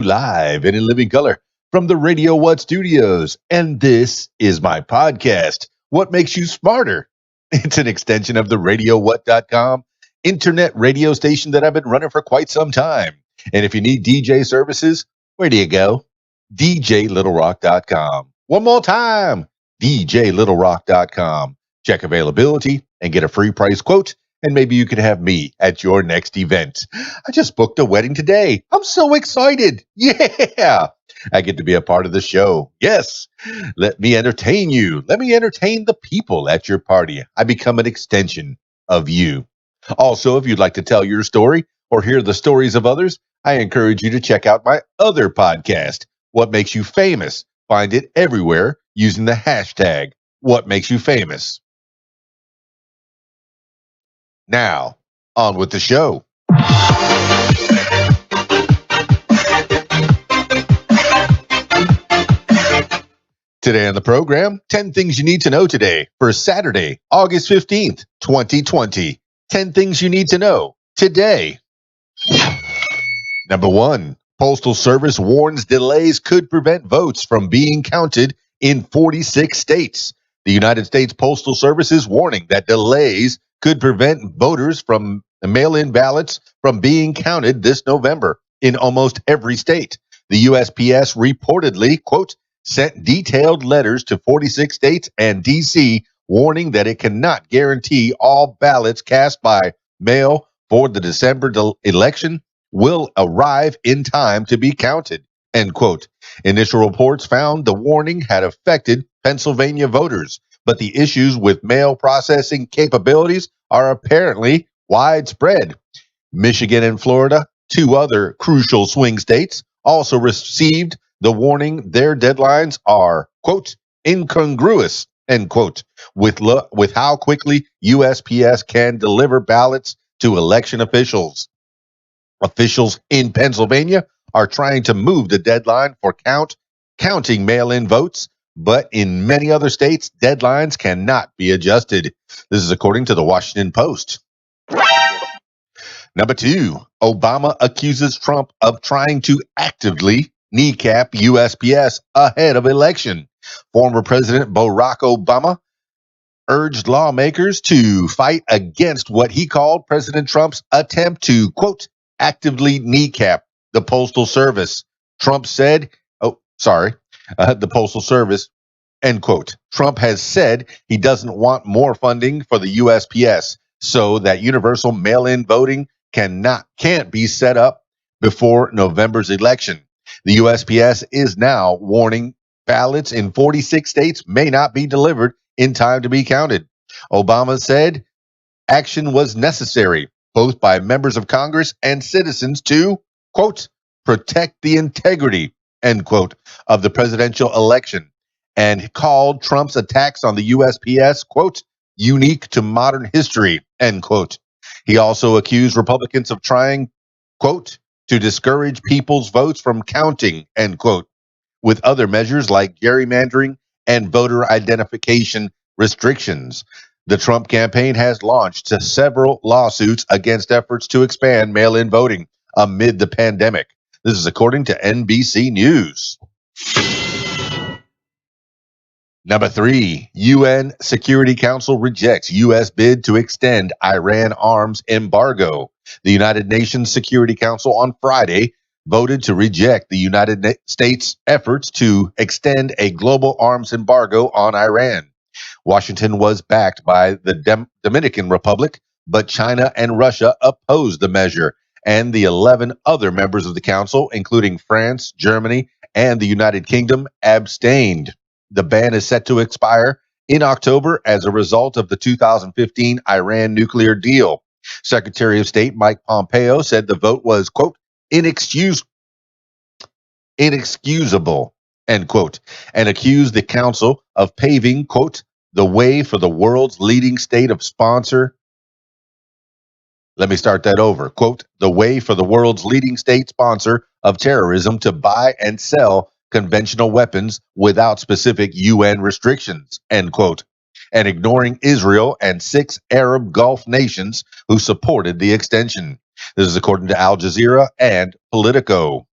live and in living color from the Radio What Studios. And this is my podcast, What Makes You Smarter? It's an extension of the RadioWhat.com internet radio station that I've been running for quite some time. And if you need DJ services, where do you go? DJLittleRock.com. One more time, DJLittleRock.com. Check availability and get a free price quote, and maybe you can have me at your next event. I just booked a wedding today. I'm so excited. Yeah. I get to be a part of the show. Yes. Let me entertain you. Let me entertain the people at your party. I become an extension of you. Also, if you'd like to tell your story or hear the stories of others, I encourage you to check out my other podcast, What Makes You Famous. Find it everywhere using the hashtag What Makes You Famous. Now, on with the show. Today on the program, 10 things you need to know today for Saturday, August 15th, 2020. 10 things you need to know today. Number 1, Postal Service warns delays could prevent votes from being counted in 46 states. The United States Postal Service is warning that delays could prevent voters from mail-in ballots from being counted this November in almost every state. The USPS reportedly, quote, sent detailed letters to 46 states and D.C. warning that it cannot guarantee all ballots cast by mail for the December election will arrive in time to be counted, end quote. Initial reports found the warning had affected Pennsylvania voters, but the issues with mail processing capabilities are apparently widespread. Michigan and Florida, two other crucial swing states, also received the warning their deadlines are, quote, incongruous, end quote, with how quickly USPS can deliver ballots to election officials. Officials in Pennsylvania are trying to move the deadline for counting mail-in votes, but in many other states, deadlines cannot be adjusted. This is according to the Washington Post. Number 2, Obama accuses Trump of trying to actively kneecap USPS ahead of election. Former President Barack Obama urged lawmakers to fight against what he called President Trump's attempt to, quote, actively kneecap the Postal Service. Trump said, the Postal Service, end quote. Trump has said he doesn't want more funding for the USPS so that universal mail-in voting can't be set up before November's election. The USPS is now warning ballots in 46 states may not be delivered in time to be counted. Obama said action was necessary, both by members of Congress and citizens to, quote, protect the integrity, end quote, of the presidential election, and called Trump's attacks on the USPS, quote, unique to modern history, end quote. He also accused Republicans of trying, quote, to discourage people's votes from counting, end quote, with other measures like gerrymandering and voter identification restrictions. The Trump campaign has launched several lawsuits against efforts to expand mail-in voting amid the pandemic. This is according to NBC News. Number 3, UN Security Council rejects U.S. bid to extend Iran arms embargo. The United Nations Security Council on Friday voted to reject the United States' efforts to extend a global arms embargo on Iran. Washington was backed by the Dominican Republic, but China and Russia opposed the measure, and the 11 other members of the council, including France, Germany, and the United Kingdom, abstained. The ban is set to expire in October as a result of the 2015 Iran nuclear deal. Secretary of State Mike Pompeo said the vote was, quote, inexcusable, end quote, and accused the council of paving, quote, the way for the world's leading state of sponsor. Let me start that over. Quote, the way for the world's leading state sponsor of terrorism to buy and sell conventional weapons without specific UN restrictions, end quote, and ignoring Israel and 6 Arab Gulf nations who supported the extension. This is according to Al Jazeera and Politico.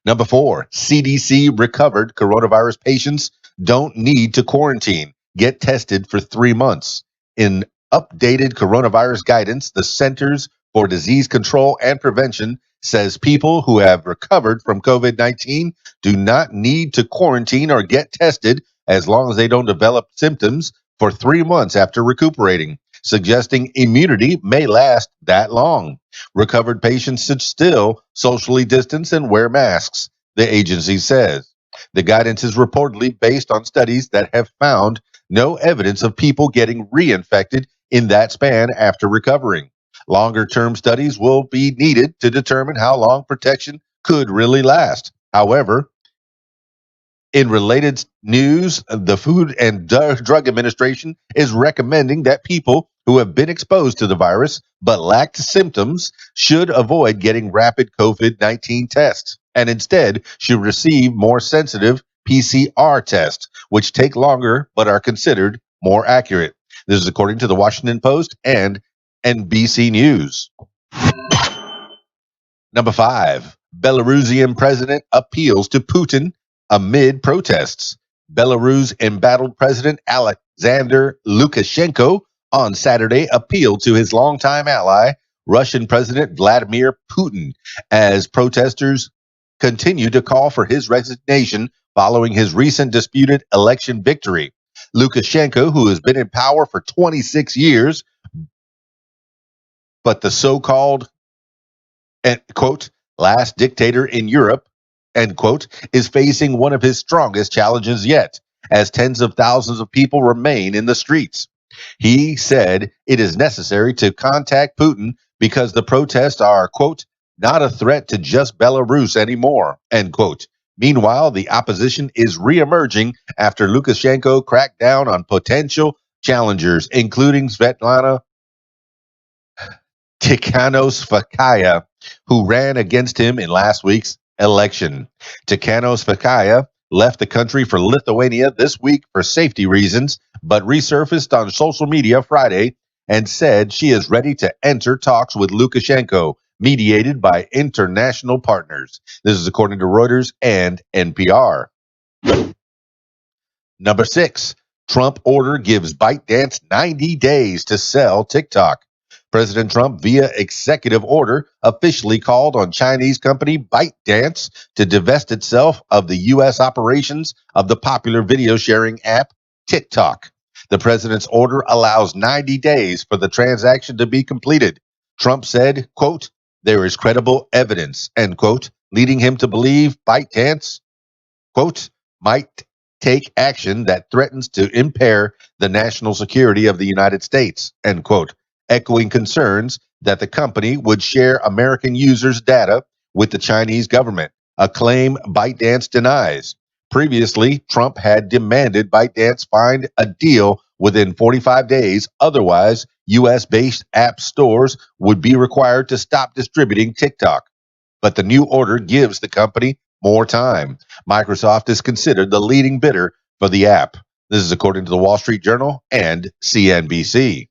Number 4, CDC recovered coronavirus patients don't need to quarantine. Get tested for 3 months. In updated coronavirus guidance, the Centers for Disease Control and Prevention says people who have recovered from COVID-19 do not need to quarantine or get tested as long as they don't develop symptoms for 3 months after recuperating, suggesting immunity may last that long. Recovered patients should still socially distance and wear masks, the agency says. The guidance is reportedly based on studies that have found no evidence of people getting reinfected in that span after recovering. Longer term studies will be needed to determine how long protection could really last. However, in related news, the Food and Drug Administration is recommending that people who have been exposed to the virus but lacked symptoms should avoid getting rapid COVID-19 tests and instead should receive more sensitive PCR tests, which take longer but are considered more accurate. This is according to the Washington Post and NBC News. Number 5, Belarusian president appeals to Putin amid protests. Belarus embattled President Alexander Lukashenko on Saturday appealed to his longtime ally, Russian President Vladimir Putin, as protesters continue to call for his resignation following his recent disputed election victory. Lukashenko, who has been in power for 26 years, but the so-called, end quote, last dictator in Europe, end quote, is facing one of his strongest challenges yet, as tens of thousands of people remain in the streets. He said it is necessary to contact Putin because the protests are, quote, not a threat to just Belarus anymore, end quote. Meanwhile, the opposition is reemerging after Lukashenko cracked down on potential challengers, including Svetlana Tikhanovskaya, who ran against him in last week's election. Tikhanovskaya left the country for Lithuania this week for safety reasons, but resurfaced on social media Friday and said she is ready to enter talks with Lukashenko, mediated by international partners. This is according to Reuters and NPR. Number 6, Trump order gives ByteDance 90 days to sell TikTok. President Trump, via executive order, officially called on Chinese company ByteDance to divest itself of the U.S. operations of the popular video sharing app TikTok. The president's order allows 90 days for the transaction to be completed. Trump said, quote, there is credible evidence, end quote, leading him to believe ByteDance, quote, might take action that threatens to impair the national security of the United States, end quote, echoing concerns that the company would share American users' data with the Chinese government, a claim ByteDance denies. Previously, Trump had demanded ByteDance find a deal within 45 days, otherwise, U.S.-based app stores would be required to stop distributing TikTok. But the new order gives the company more time. Microsoft is considered the leading bidder for the app. This is according to the Wall Street Journal and CNBC.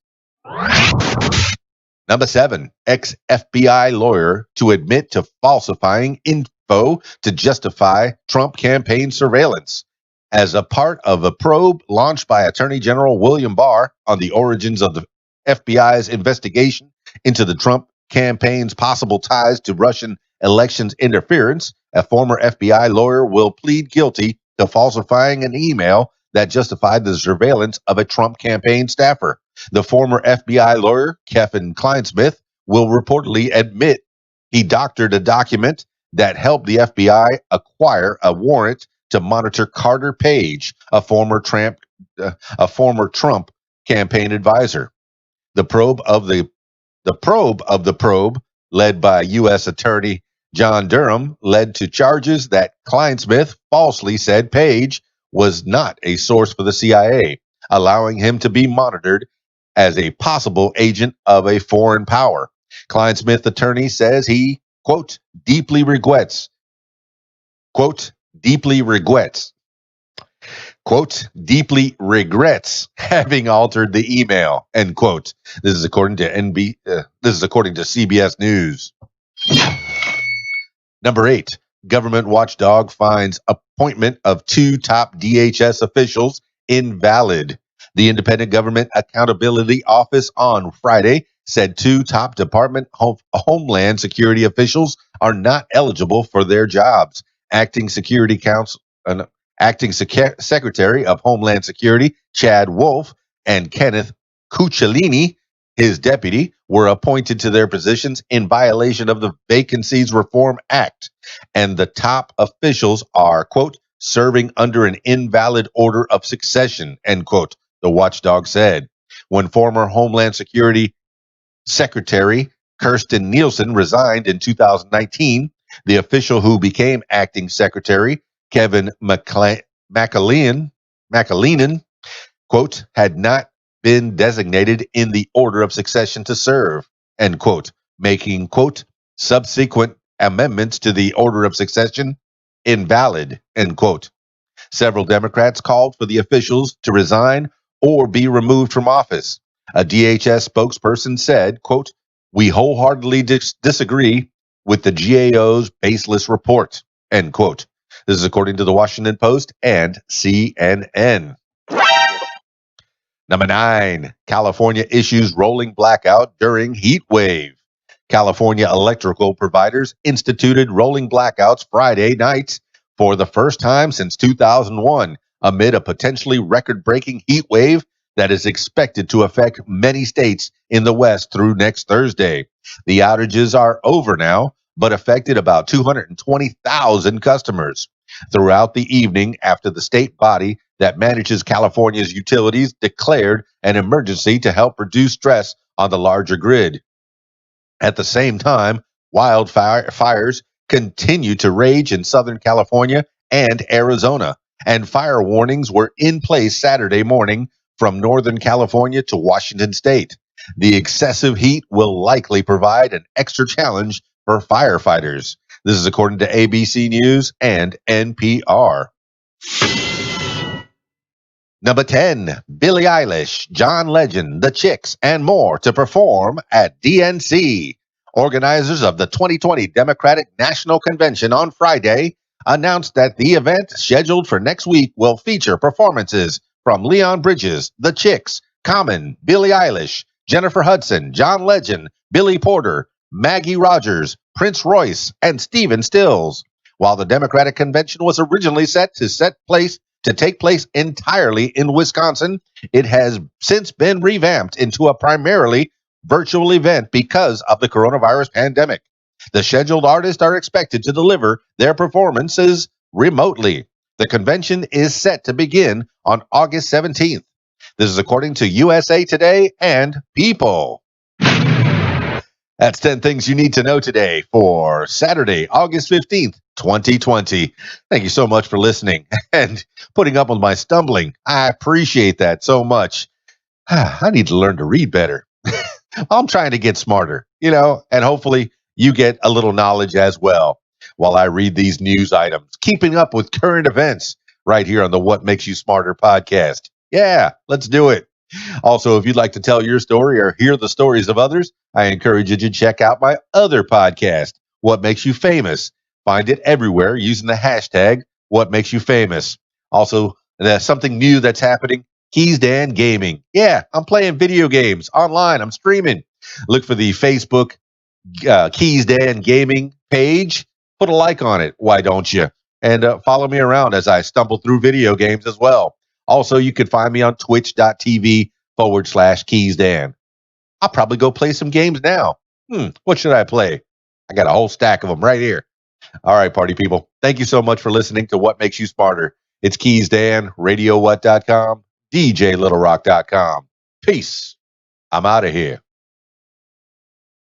Number 7, ex-FBI lawyer to admit to falsifying info to justify Trump campaign surveillance. As a part of a probe launched by Attorney General William Barr on the origins of the FBI's investigation into the Trump campaign's possible ties to Russian elections interference, a former FBI lawyer will plead guilty to falsifying an email that justified the surveillance of a Trump campaign staffer. The former FBI lawyer, Kevin Kleinsmith, will reportedly admit he doctored a document that helped the FBI acquire a warrant to monitor Carter Page, a former Trump campaign advisor. The probe of the probe, led by U.S. Attorney John Durham, led to charges that Kleinsmith falsely said Page was not a source for the CIA, allowing him to be monitored as a possible agent of a foreign power. Kleinsmith attorney says he, quote, deeply regrets, quote, deeply regrets having altered the email, end quote. This is according to CBS News. Number 8, Government watchdog finds appointment of two top DHS officials invalid. The Independent Government Accountability Office on Friday said two top Department of Homeland Security officials are not eligible for their jobs. Acting Security Council, Secretary of Homeland Security Chad Wolf and Kenneth Cucciolini, his deputy, were appointed to their positions in violation of the Vacancies Reform Act, and the top officials are, quote, serving under an invalid order of succession, end quote, the watchdog said. When former Homeland Security Secretary Kirsten Nielsen resigned in 2019, the official who became acting secretary, Kevin McAleenan, quote, had not been designated in the order of succession to serve, end quote, making, quote, subsequent amendments to the order of succession invalid, end quote. Several Democrats called for the officials to resign or be removed from office. A DHS spokesperson said, quote, we wholeheartedly disagree with the GAO's baseless report, end quote. This is according to the Washington Post and CNN. Number 9, California issues rolling blackout during heat wave. California electrical providers instituted rolling blackouts Friday night for the first time since 2001 amid a potentially record-breaking heat wave that is expected to affect many states in the West through next Thursday. The outages are over now, but affected about 220,000 customers. Throughout the evening, after the state body that manages California's utilities declared an emergency to help reduce stress on the larger grid. At the same time, wildfires continue to rage in Southern California and Arizona, and fire warnings were in place Saturday morning from Northern California to Washington state. The excessive heat will likely provide an extra challenge for firefighters. This is according to ABC News and NPR. Number 10, Billie Eilish, John Legend, The Chicks, and more to perform at DNC. Organizers of the 2020 Democratic National Convention on Friday announced that the event, scheduled for next week, will feature performances from Leon Bridges, The Chicks, Common, Billie Eilish, Jennifer Hudson, John Legend, Billy Porter, Maggie Rogers, Prince Royce, and Stephen Stills. While the Democratic Convention was originally set to take place entirely in Wisconsin, it has since been revamped into a primarily virtual event because of the coronavirus pandemic. The scheduled artists are expected to deliver their performances remotely. The convention is set to begin on August 17th. This is according to USA Today and People. That's 10 things you need to know today for Saturday, August 15th, 2020. Thank you so much for listening and putting up with my stumbling. I appreciate that so much. I need to learn to read better. I'm trying to get smarter, and hopefully you get a little knowledge as well while I read these news items, keeping up with current events right here on the What Makes You Smarter podcast. Yeah, let's do it. Also, if you'd like to tell your story or hear the stories of others, I encourage you to check out my other podcast, What Makes You Famous. Find it everywhere using the hashtag What Makes You Famous. Also, there's something new that's happening, KeysDAN Gaming. Yeah, I'm playing video games online. I'm streaming. Look for the Facebook KeysDAN Gaming page. Put a like on it. Why don't you? And follow me around as I stumble through video games as well. Also, you can find me on twitch.tv/KeysDAN. I'll probably go play some games now. What should I play? I got a whole stack of them right here. All right, party people. Thank you so much for listening to What Makes You Smarter. It's KeysDAN, RadioWhat.com, DJLittleRock.com. Peace. I'm out of here.